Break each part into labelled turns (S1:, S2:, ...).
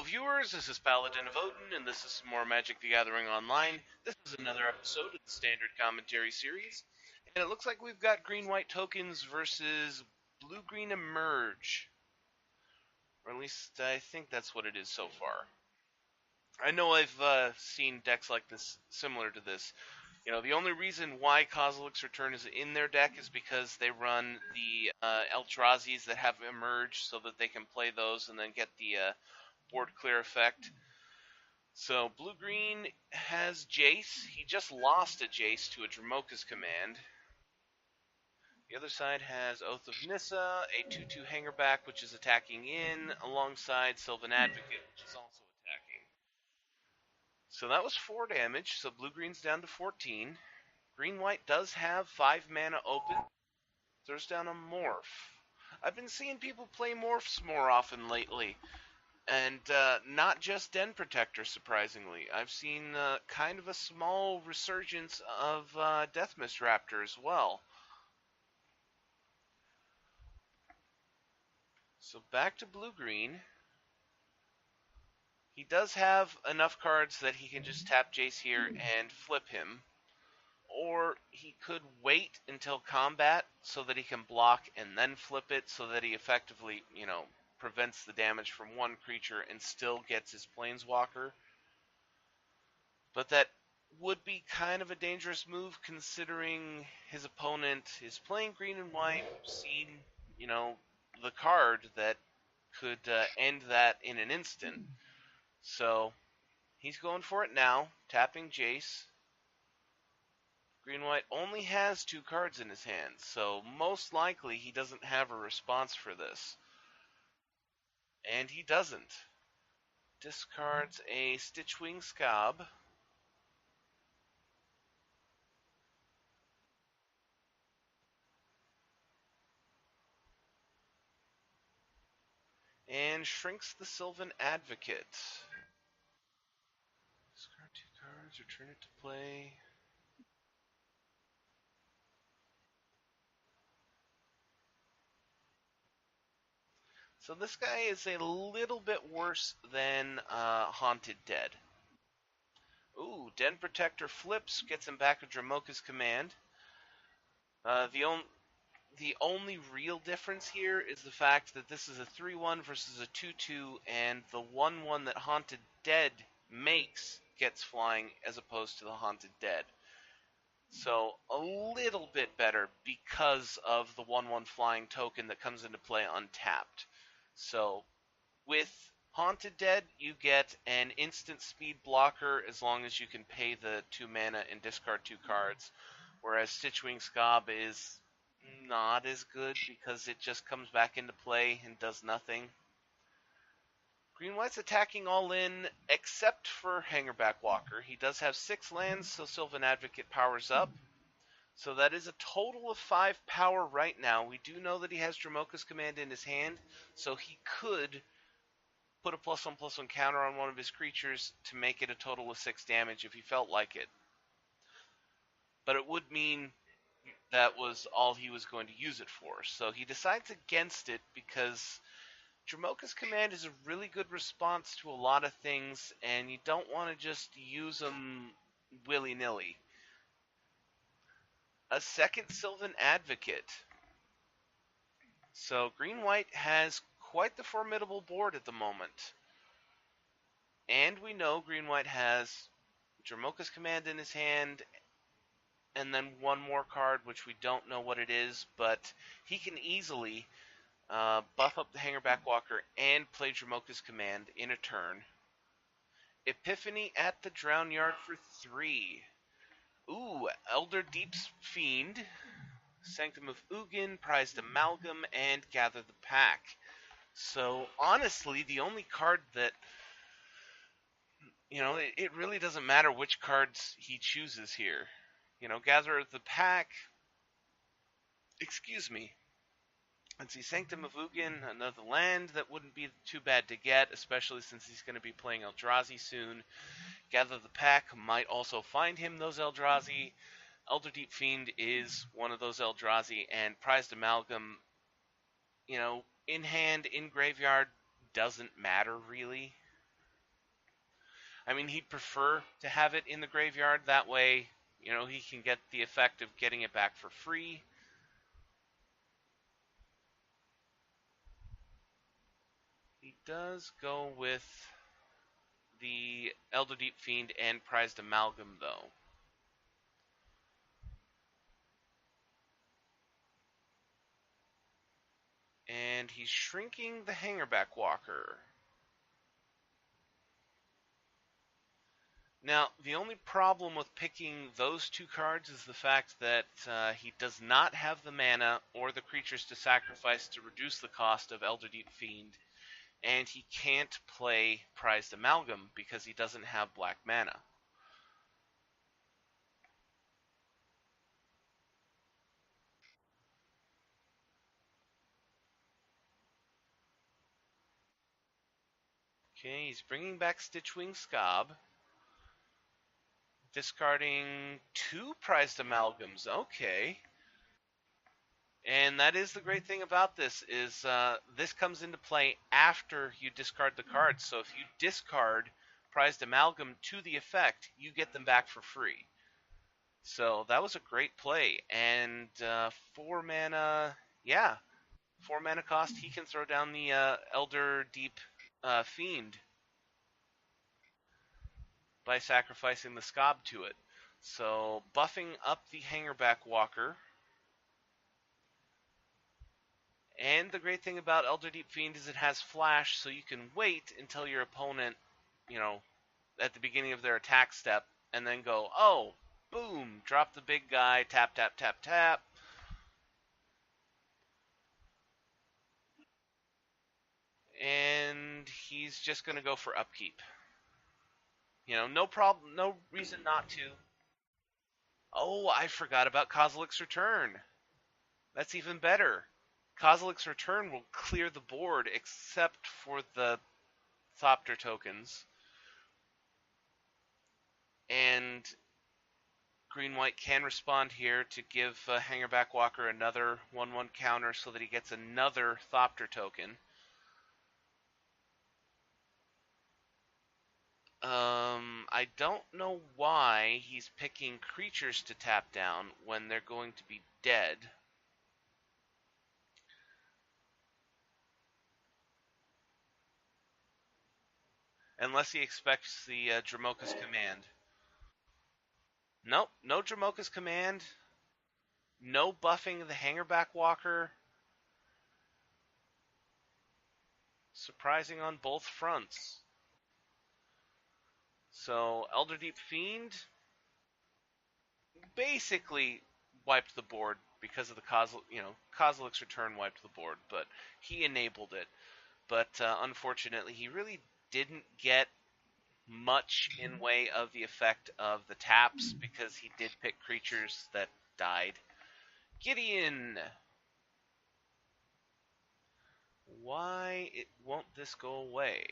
S1: viewers, this is Paladin of Odin, and this is some more Magic the Gathering Online. This is another episode of the Standard Commentary Series, and it looks like we've got green-white tokens versus blue-green Emerge. Or at least I think that's what it is so far. I know I've seen decks like this, similar to this. You know, the only reason why Kozilek's Return is in their deck is because they run the Eldrazi's that have Emerge so that they can play those and then get the board clear effect. So blue-green has Jace. He just lost a Jace to a Dramoka's Command. The other side has Oath of Nissa, a 2/2 hangerback, which is attacking in, alongside Sylvan Advocate, which is also attacking. So that was 4 damage, so blue-green's down to 14. Green-white does have 5 mana open. Throws down a Morph. I've been seeing people play Morphs more often lately. And not just Den Protector, surprisingly. I've seen kind of a small resurgence of Death Mist Raptor as well. So back to blue-green. He does have enough cards that he can just tap Jace here and flip him. Or he could wait until combat so that he can block and then flip it so that he effectively, prevents the damage from one creature and still gets his Planeswalker. But that would be kind of a dangerous move considering his opponent is playing green and white, seen, the card that could end that in an instant. So he's going for it now, tapping Jace. Green-white only has 2 cards in his hand, so most likely he doesn't have a response for this. And he doesn't. Discards a Stitchwing Scob. And shrinks the Sylvan Advocate. Discard 2 cards, return it to play. So this guy is a little bit worse than Haunted Dead. Ooh, Den Protector flips, gets him back a Dramoka's Command. The only real difference here is the fact that this is a 3/1 versus a 2/2, and the 1/1 that Haunted Dead makes gets flying as opposed to the Haunted Dead. So a little bit better because of the 1/1 flying token that comes into play untapped. So with Haunted Dead, you get an instant speed blocker as long as you can pay the 2 mana and discard 2 cards, whereas Stitchwing Scob is not as good because it just comes back into play and does nothing. Green-white's attacking all in except for Hangerback Walker. He does have 6 lands, so Sylvan Advocate powers up. So that is a total of 5 power right now. We do know that he has Dramoka's Command in his hand, so he could put a +1/+1 counter on one of his creatures to make it a total of 6 damage if he felt like it. But it would mean that was all he was going to use it for. So he decides against it because Dramoka's Command is a really good response to a lot of things, and you don't want to just use them willy-nilly. A second Sylvan Advocate. So green-white has quite the formidable board at the moment. And we know green-white has Dramoka's Command in his hand, and then one more card, which we don't know what it is, but he can easily buff up the Hangerback Walker and play Dramoka's Command in a turn. Epiphany at the Drown Yard for 3. Ooh, Elder Deep's Fiend, Sanctum of Ugin, Prized Amalgam, and Gather the Pack. So, honestly, the only card that, it really doesn't matter which cards he chooses here. Gather the Pack, let's see, Sanctum of Ugin, another land that wouldn't be too bad to get, especially since he's going to be playing Eldrazi soon. Gather the Pack might also find him those Eldrazi. Elder Deep Fiend is one of those Eldrazi, and Prized Amalgam, in hand, in graveyard, doesn't matter really. I mean, he'd prefer to have it in the graveyard. That way, he can get the effect of getting it back for free. He does go with the Elder Deep Fiend and Prized Amalgam, though. And he's shrinking the Hangerback Walker. Now, the only problem with picking those two cards is the fact that he does not have the mana or the creatures to sacrifice to reduce the cost of Elder Deep Fiend, and he can't play Prized Amalgam because he doesn't have black mana. Okay, he's bringing back Stitchwing Scob, discarding 2 Prized Amalgams. Okay. And that is the great thing about this is this comes into play after you discard the cards. So if you discard Prized Amalgam to the effect, you get them back for free. So that was a great play. And 4 mana, yeah, 4 mana cost, he can throw down the Elder Deep Fiend by sacrificing the Scob to it. So buffing up the Hangerback Walker. And the great thing about Elder Deep Fiend is it has flash, so you can wait until your opponent, at the beginning of their attack step, and then go, oh, boom, drop the big guy, tap, tap, tap, tap. And he's just going to go for upkeep. No problem, no reason not to. Oh, I forgot about Kozilek's Return. That's even better. Kozilek's Return will clear the board except for the Thopter tokens. And Green-White can respond here to give Hangerback Walker another 1/1 counter so that he gets another Thopter token. I don't know why he's picking creatures to tap down when they're going to be dead. Unless he expects the Dramoka's Command. Nope, no Dramoka's Command. No buffing the Hangerback Walker. Surprising on both fronts. So, Elder Deep Fiend basically wiped the board because of the Kozilek's Return wiped the board, but he enabled it. But unfortunately, he really didn't get much in way of the effect of the taps because he did pick creatures that died. Gideon! Why won't this go away?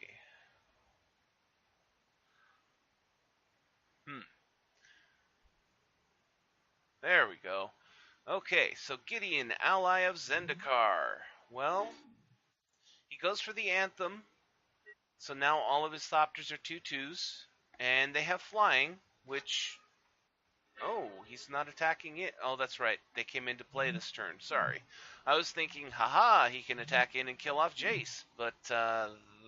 S1: There we go. Okay, so Gideon, ally of Zendikar. Well, he goes for the Anthem. So now all of his Thopters are 2/2s. And they have flying, which... Oh, he's not attacking it. Oh, that's right. They came into play this turn. Sorry. I was thinking, haha, he can attack in and kill off Jace. But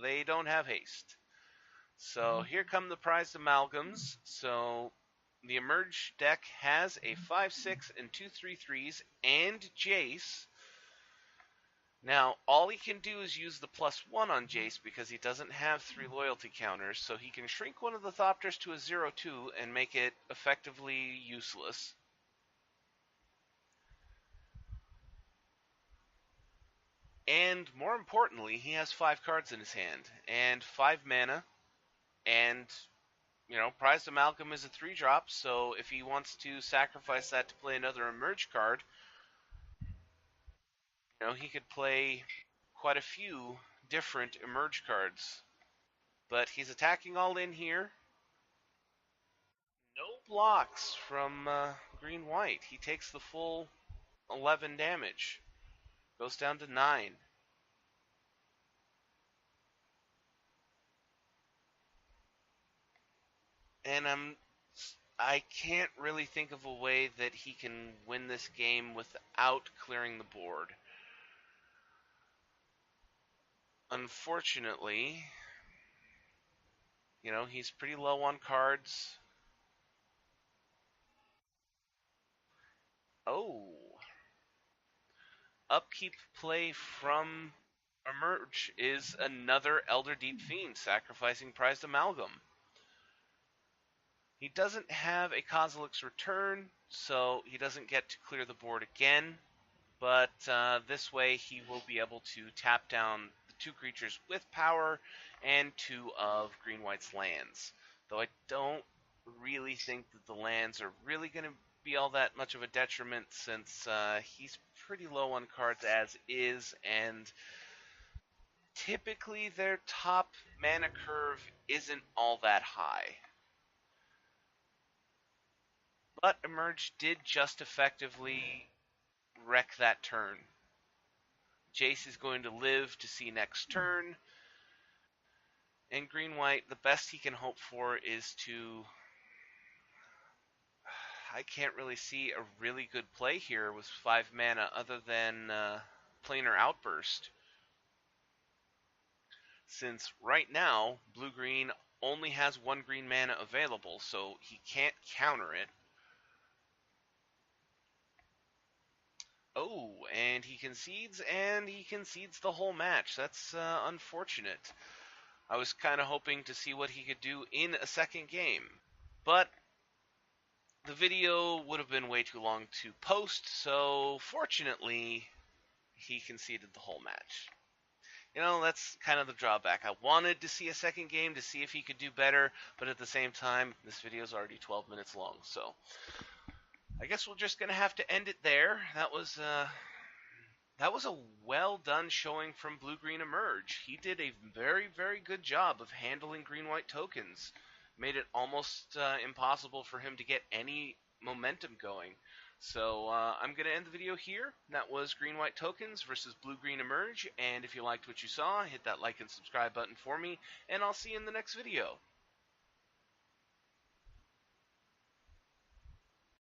S1: they don't have haste. So here come the prized amalgams. So the Emerge deck has a 5/6 and 2 3/3s and Jace. Now, all he can do is use the +1 on Jace because he doesn't have 3 loyalty counters, so he can shrink one of the Thopters to a 0/2 and make it effectively useless. And more importantly, he has 5 cards in his hand, and 5 mana, and, Prized Amalgam is a 3-drop, so if he wants to sacrifice that to play another Emerge card, he could play quite a few different Emerge cards. But he's attacking all in here. No blocks from Green-White. He takes the full 11 damage. Goes down to 9. and I can't really think of a way that he can win this game without clearing the board. Unfortunately, he's pretty low on cards. Oh, upkeep play from Emerge is another Elder Deep Fiend, sacrificing prized amalgam. He doesn't have a Kozilek's Return, so he doesn't get to clear the board again, but this way he will be able to tap down the 2 creatures with power and 2 of Green-White's lands. Though I don't really think that the lands are really going to be all that much of a detriment, since he's pretty low on cards as is, and typically their top mana curve isn't all that high. But Emerge did just effectively wreck that turn. Jace is going to live to see next turn, and Green-White, the best he can hope for is to... I can't really see a really good play here with 5 mana other than Planar Outburst. Since right now, blue-green only has 1 green mana available, so he can't counter it. Oh, and he concedes the whole match. That's unfortunate. I was kind of hoping to see what he could do in a second game, but the video would have been way too long to post, so fortunately, he conceded the whole match. That's kind of the drawback. I wanted to see a second game to see if he could do better, but at the same time, this video is already 12 minutes long, so I guess we're just going to have to end it there. That was a well-done showing from Blue-Green Emerge. He did a very, very good job of handling Green-White tokens. Made it almost impossible for him to get any momentum going. So I'm going to end the video here. That was Green-White Tokens versus Blue-Green Emerge. And if you liked what you saw, hit that like and subscribe button for me. And I'll see you in the next video.